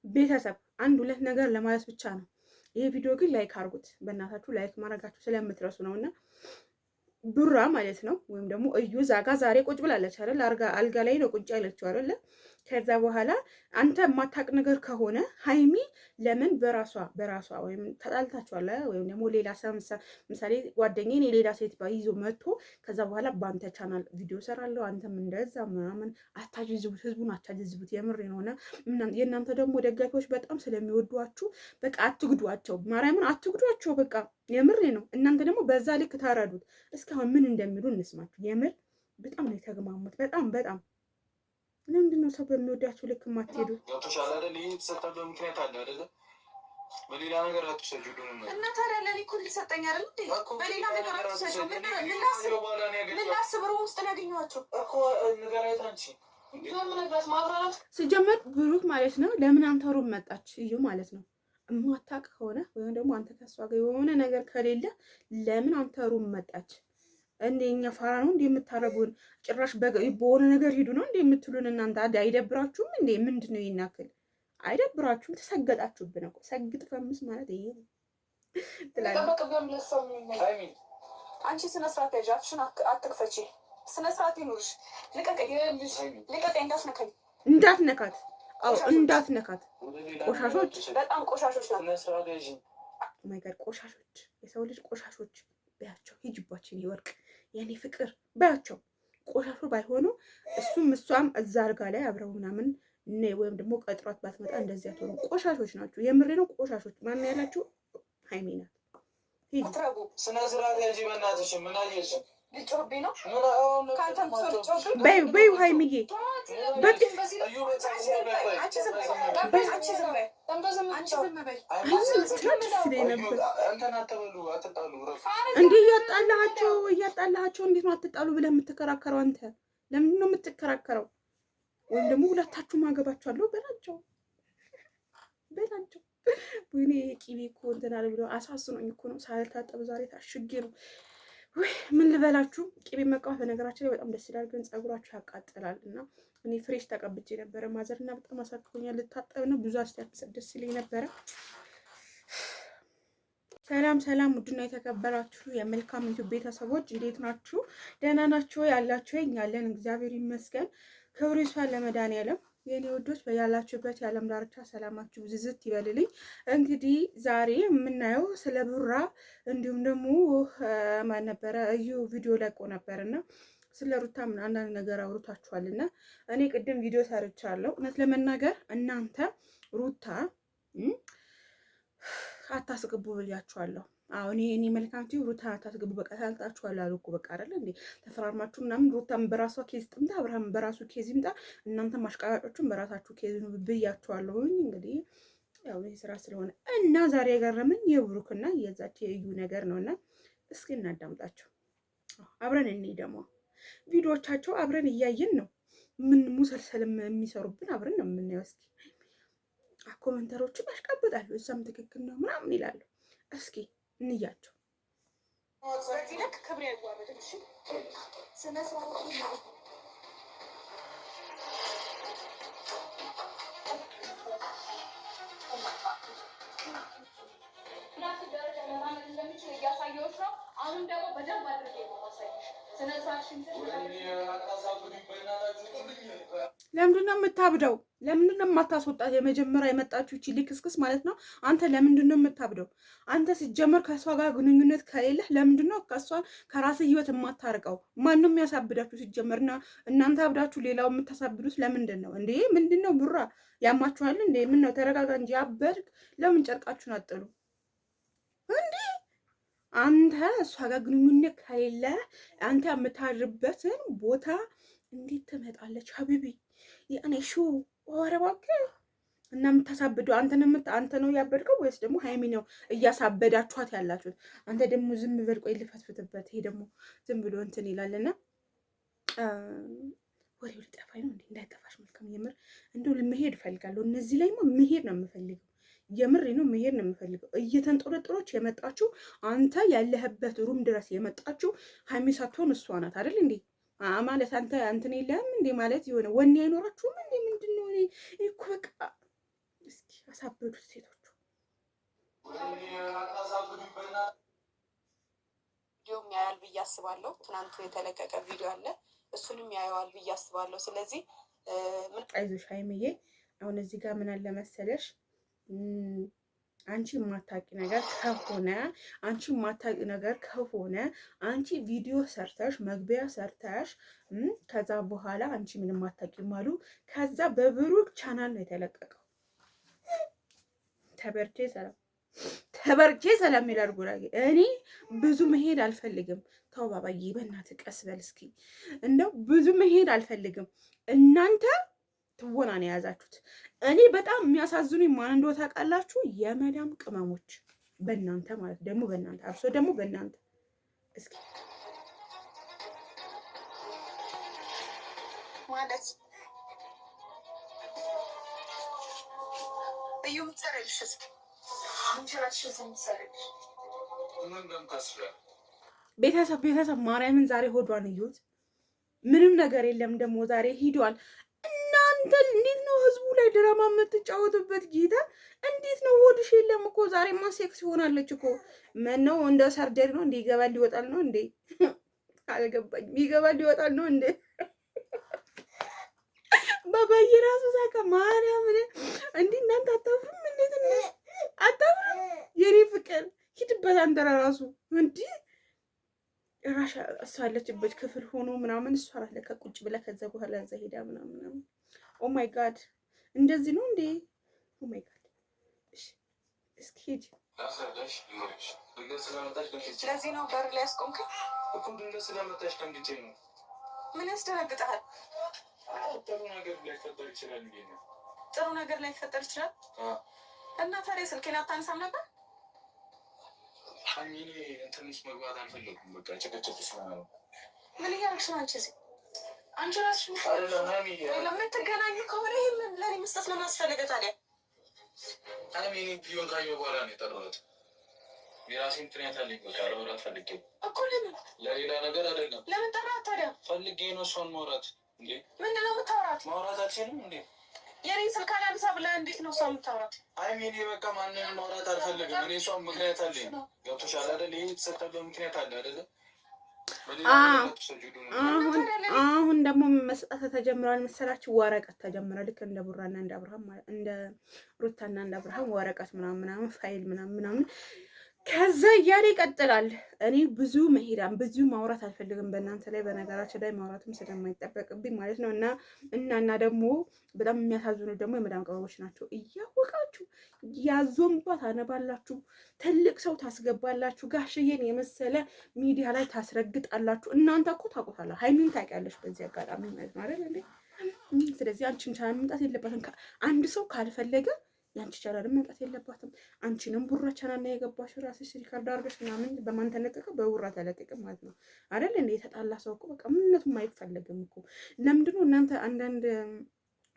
ቤተሰብ አንድ ሁለት ነገር ለማለት ብቻ ነው። ይሄ ቪዲዮ ግን ላይክ አድርጉት በእናታችሁ። ላይክ ማድረጋችሁ ስለምትረሱ ነውና ቡራ ማለት ነው ወይም ደግሞ እዩ ዛጋ ዛሬ ቁጭ ብላለች አይደል? አልጋ ላይ ነው ቁጭ ያለችው አይደል? ከዛ በኋላ አንተ የማታቅ ነገር ከሆነ ሀይሚ ለምን በራሷ ወይም ተጣልታችኋል ወይም ደግሞ ሌላ ሰው ምሳሌ ጓደኛዬ ሌላ ሴት ይዞ መጥቶ ከዛ በኋላ በአንተ ቻናል ቪዲዮ ሰራለሁ አንተም እንደዛ ምናምን አታጅዝቡት፣ ህዝቡን አታጅዝቡት። የምሬ ነውና የእናንተ ደግሞ ደጋፊዎች በጣም ስለሚወዷችሁ በቃ አትግዷቸው፣ ማርያምን አትግዷቸው። በቃ የምሬ ነው። እናንተ ደግሞ በዛ ልክ ታረዱት። እስካሁን ምን እንደሚሉ እንስማችሁ። የምር በጣም ነው የተግማሙት። በጣም ለምንድን ነው ሰው በሚወዳችሁ ልክ የማትሄዱ? ገብቶሻል አይደል? ይሄ የተሰጠበት ምክንያት አለ አይደለ? በሌላ ነገር አትሰጁ። እና ታዲያ ለኔ እኮ ሊሰጠኝ አይደል እንዴ? በሌላ ነገር አትሰጁ። ምን ላስብ? ሩም ውስጥ ያገኘኋቸው እኮ ንገሪያት አንቺ። ሲጀመር ብሩክ ማለት ነው ለምን አንተ ሩም መጣች እዩ ማለት ነው። እማታውቅ ከሆነ ወይም ደግሞ አንተ ከሷ ጋር የሆነ ነገር ከሌለ ለምን አንተ ሩም መጣች? እንደኛ ፋራ ነው እንዴ የምታረጉን? ጭራሽ በሆነ ነገር ሂዱ ነው እንዴ የምትሉን? እናንተ አይደብራችሁም እንዴ? ምንድን ነው ይናክል? አይደብራችሁም? ተሰገጣችሁብን እኮ። ሰግጥ ፈምስ ማለት ይሄ አንቺ ስነ ስርዓት ያዥ፣ አፍሽን አትክፈቺ። ስነ ስርዓት ይኑርሽ። ልቀቀኝ፣ እንዳትነካኝ፣ እንዳትነካት። አዎ እንዳትነካት። ቆሻሾች፣ በጣም ቆሻሾች ናቸው። ማይገር ቆሻሾች፣ የሰው ልጅ ቆሻሾች በያቸው። ሂጅባችን ይወርቅ የኔ ፍቅር በያቸው። ቆሻሾ ባይሆኑ እሷም እዛ አልጋ ላይ አብረው ምናምን ወይም ደግሞ ቀጥሯት ባትመጣ እንደዚያ ትሆኑ። ቆሻሾች ናቸው። የምሬ ነው። ቆሻሾች ማን ያላችሁ? ሀይሚ ናት። ስነ ስርዓት ያጂ በእናትሽ። ምን አየሽ? ልጮህብኝ ነው በይው ሀይሚዬ በጥፍ እንዲህ እያጣላቸው እንዴት ነው አትጣሉ ብለህ የምትከራከረው አንተ? ለምንድን ነው የምትከራከረው? ወይም ደግሞ ሁለታችሁም አገባችኋለሁ በላቸው። ወይኔ ቂቤ እኮ እንትን አለ ብሎ አሳስኖኝ እኮ ነው ሳልታጠብ ዛሬ ታሽጌ ነው። ወይ ምን ልበላችሁ፣ ቅቤ መቀባት በነገራችን ላይ በጣም ደስ ይላል፣ ግን ፀጉራችሁ ያቃጥላል። እና እኔ ፍሬሽ ተቀብቼ ነበረ ማዘርና በጣም አሳክቶኛል። ልታጠብ ነው። ብዙ አስተያየት ደስ ይለኝ ነበረ። ሰላም ውድና የተከበራችሁ የመልካም ዩቲዩብ ቤተሰቦች እንዴት ናችሁ? ደህና ናችሁ ያላችሁ? ያለን እግዚአብሔር ይመስገን። ክብሩ ይስፋ ለመድኃኒዓለም። የኔ ወዶች በያላችሁበት የዓለም ዳርቻ ሰላማችሁ ብዝዝት ይበልልኝ። እንግዲህ ዛሬ የምናየው ስለ ቡራ እንዲሁም ደግሞ ማን ነበረ እዩ ቪዲዮ ለቆ ነበርና ስለ ሩታ ምን አንዳንድ ነገር አውርታችኋልና እኔ ቅድም ቪዲዮ ሰርቻለሁ። እውነት ለመናገር እናንተ ሩታ አታስገቡ ብያችኋለሁ። አሁን እኔ መልካም ሩታ አታስገቡ በቃ ታልጣችኋለሁ አሉ እኮ በቃ አይደል እንዴ ተፈራርማችሁ ምናምን። ሩታም በራሷ ኬዝ ጥምታ አብርሃም በራሱ ኬዝ ይምጣ፣ እናንተ ማሽቃባጮቹም በራሳችሁ ኬዝ ነው ብያችኋለሁ። እንግዲህ ያው ይሄ ስራ ስለሆነ እና ዛሬ የገረመኝ የብሩክና የዛች የእዩ ነገር ነውና እስኪ እናዳምጣቸው አብረን። እኔ ደግሞ ቪዲዮዎቻቸው አብረን እያየን ነው ምን ሙሰልሰልም የሚሰሩብን አብረን ነው የምናየው። እስኪ ኮሜንተሮቹም ያሽቃብጣሉ፣ እዛም ትክክል ነው ምናምን ይላሉ። እስኪ እንያቸው። በዚህ ልክ ክብር ያጓረደ እሺ፣ ስነ ስርዓት እያሳየሁሽ ነው። አሁን ደግሞ በደንብ አድርጌ ነው ማሳየሽ። ስነ ስርዓትሽን ለምንድን ነው የምታብደው? ለምንድን ነው የማታስወጣት? የመጀመሪያ የመጣችሁ እቺ ልክስክስ ማለት ነው። አንተ ለምንድን ነው የምታብደው? አንተ ሲጀመር ከሷ ጋር ግንኙነት ከሌለህ ለምንድን ነው ከሷን ከራስህ ህይወት የማታርቀው? ማንም ያሳብዳችሁ ሲጀመርና እናንተ አብዳችሁ ሌላው የምታሳብዱት ለምንድን ነው እንዴ? ምንድን ነው ቡራ ያማችኋል እንዴ? ምን ነው ተረጋጋ እንጂ አበድክ። ለምን ጨርቃችሁን አጥሉ እንዴ? አንተ እሷ ጋር ግንኙነት ከሌለ አንተ የምታድርበትን ቦታ እንዴት ትመጣለች? ሀቢቢ ያኔ ሹ ወረባከ እና የምታሳብደው አንተ ነው ያበድከው ወይስ ደግሞ ሃይሚ ነው እያሳበዳችኋት ያላችሁት? አንተ ደግሞ ዝም በል ቆይ ልፈትፍትበት። ይሄ ደግሞ ዝም ብሎ እንትን ይላልና ወሬው ሊጠፋኝ ነው እንዴ? እንዳይጠፋሽ መልካም። የምር እንደው መሄድ እፈልጋለሁ። እነዚህ ላይማ መሄድ ነው የምፈልገው። የምር ነው መሄድ ነው የምፈልገው። እየተንጦለጦሎች የመጣችሁ አንተ ያለህበት ሩም ድረስ የመጣችሁ ሃይሚ ሳትሆን እሷ ናት አይደል እንዴ? ማለት አንተ እንትን የለህም እንዴ? ማለት የሆነ ወኔ አይኖራችሁም እንዴ? ምንድነው? እኔ እኮ በቃ እስኪ አሳበዱት ሴቶቹ። ቪዲዮም ያያል ብዬ አስባለሁ። ትናንት የተለቀቀ ቪዲዮ አለ፣ እሱንም ያየዋል ብዬ አስባለሁ። ስለዚህ አይዞሽ ሀይሚዬ፣ አሁን እዚህ ጋር ምን አለ መሰለሽ፣ አንቺ የማታውቂ ነገር ከሆነ አንቺ ቪዲዮ ሰርተሽ መግቢያ ሰርተሽ ከዛ በኋላ አንቺ ምንም አታውቂም አሉ። ከዛ በብሩክ ቻናል ነው የተለቀቀው። ተበርቼ ሰላም ይላል ጉራጌ። እኔ ብዙ መሄድ አልፈልግም። ተው ባባዬ በእናትህ ቀስ በል እስኪ። እንደው ብዙ መሄድ አልፈልግም። እናንተ ትወና ነው የያዛችሁት። እኔ በጣም የሚያሳዝኑኝ ማን እንደሆነ ታውቃላችሁ? የመዳም ቅመሞች በእናንተ ማለት ደግሞ በእናንተ አብሶ ደግሞ በእናንተ እስኪ ማለት እዩ ምትሰሪልሽ እስኪ ቤተሰብ ማርያምን ዛሬ ሆዷን እዩት። ምንም ነገር የለም ደግሞ ዛሬ ሂዷል። እናንተ እንዴት ነው ህዝቡ ላይ ድራማ የምትጫወቱበት? ጌታ እንዴት ነው ሆድሽ የለም እኮ ዛሬማ ሴክስ ሆናለች እኮ። ምነው እንደ ሰርጀሪ ነው እንዴ? ይገባል ይወጣል ነው እንዴ? አልገባኝም። ይገባል ይወጣል ነው እንዴ? ባባዬ ራሱ ሳቀ። ማርያምን እንዴ እናንተ አታፍሩም? እንዴት ነው አታፍሩም? የኔ ፍቅር ሂድበት አንተ ራሱ እንዴ ራሻ እሷ ያለችበት ክፍል ሆኖ ምናምን እሷ ራስ ለካ ቁጭ ብላ ከዛ በኋላ እዛ ሄዳ ምናምን ኦ ማይ ጋድ እንደዚህ ነው እንዴ? ኦ ማይ ጋድ እሺ እስኪ ሂጂ። ስለዚህ ነው በር ላይ ያስቆምከኝ እኮ ድንገት ስለመጣሽ ደንግጬ ነው። ምን ያስደነግጣል? ጥሩ ነገር ላይፈጠር ይችላል እንዴ ነው? ጥሩ ነገር ላይፈጠር ይችላል እና ታዲያ ስልኬን አታነሳም ነበር? እኔ እንትን ውስጥ መግባት አልፈለኩም። በቃ ጭቅጭቅ ስለሆነ ምን እያደረግሽ ነው አንቺ? እዚህ አንቺ እራስሽ ለምትገናኙ ከሆነ ይሄ ለእኔ መስጠት ለምን አስፈለገ ታዲያ? እኔ ቪዲዮን ካየሁ በኋላ ነው የጠራሁት። የራሴ ምክንያት አለኝ። በቃ ለማውራት ፈልጌ እኮ። ለምን? ለሌላ ነገር አይደለም። ለምን ጠራሃት ታዲያ? ፈልጌ ነው እሷን ማውራት። እንዴ ምንድን ነው የምታወራት? ማውራት አልችልም እንዴ? የኔ ስልክ አላነሳ ብለህ እንዴት ነው እሷ የምታወራት? አይ እኔ በቃ ማንንም ማውራት አልፈልግም። እኔ እሷን ምክንያት አለኝ። ገብቶሻል አይደል? ይሄ የተሰጠበት ምክንያት አለ አይደል? አሁን ደግሞ መስጠት ተጀምሯል መሰላችሁ። ወረቀት ተጀምሯል። ልክ እንደ ቡራና እንደ አብርሃም እንደ ሩታና እንደ አብርሃም ወረቀት ምናምን ፋይል ምናምን ከዛ እያለ ይቀጥላል። እኔ ብዙ ብዙ ማውራት አልፈልግም በእናንተ ላይ። በነገራችን ላይ ማውራትም ስለማይጠበቅብኝ ማለት ነው። እና ደግሞ በጣም የሚያሳዝኑ ደግሞ የመዳም ቅመሞች ናቸው። እያወቃችሁ ያዞንባ ታነባላችሁ፣ ትልቅ ሰው ታስገባላችሁ፣ ጋሽዬን የመሰለ ሚዲያ ላይ ታስረግጣላችሁ። እናንተ እኮ ታውቁታላችሁ። ሀይሚን ታውቂያለሽ በዚህ አጋጣሚ ማለት ነው አይደል? ስለዚህ አንቺን ቻናል መምጣት የለባትም። አንድ ሰው ካልፈለገ ያንቺ ቻናል መምጣት የለባትም። አንቺንም ቡራ ቻናል ነው የገባሽው ራስሽ ሪካርድ አድርገሽ ምናምን በማን ተለቀቀ? በቡራ ተለቀቀ ማለት ነው አይደል? እንደ የተጣላ ሰው እኮ በቃ ምንነቱም አይፈለግም እኮ። ለምንድነው እናንተ አንዳንድ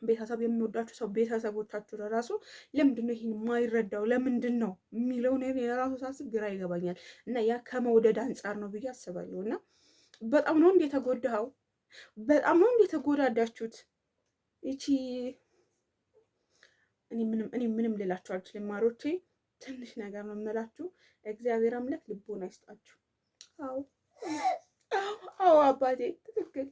ቤተሰብ የሚወዳችሁ ሰው ቤተሰቦቻችሁ ለራሱ ለምንድነው ይሄን የማይረዳው ለምንድን ነው የሚለው ነገር የራሱ ሳስብ ግራ ይገባኛል። እና ያ ከመውደድ አንጻር ነው ብዬ አስባለሁ። እና በጣም ነው እንደ ተጎዳኸው፣ በጣም ነው እንደ ተጎዳዳችሁት። እቺ እኔ ምንም ልላችሁ አልችልም ማሮቼ። ትንሽ ነገር ነው የምላችሁ። እግዚአብሔር አምላክ ልቦና ይስጣችሁ። አዎ አባቴ ትክክል።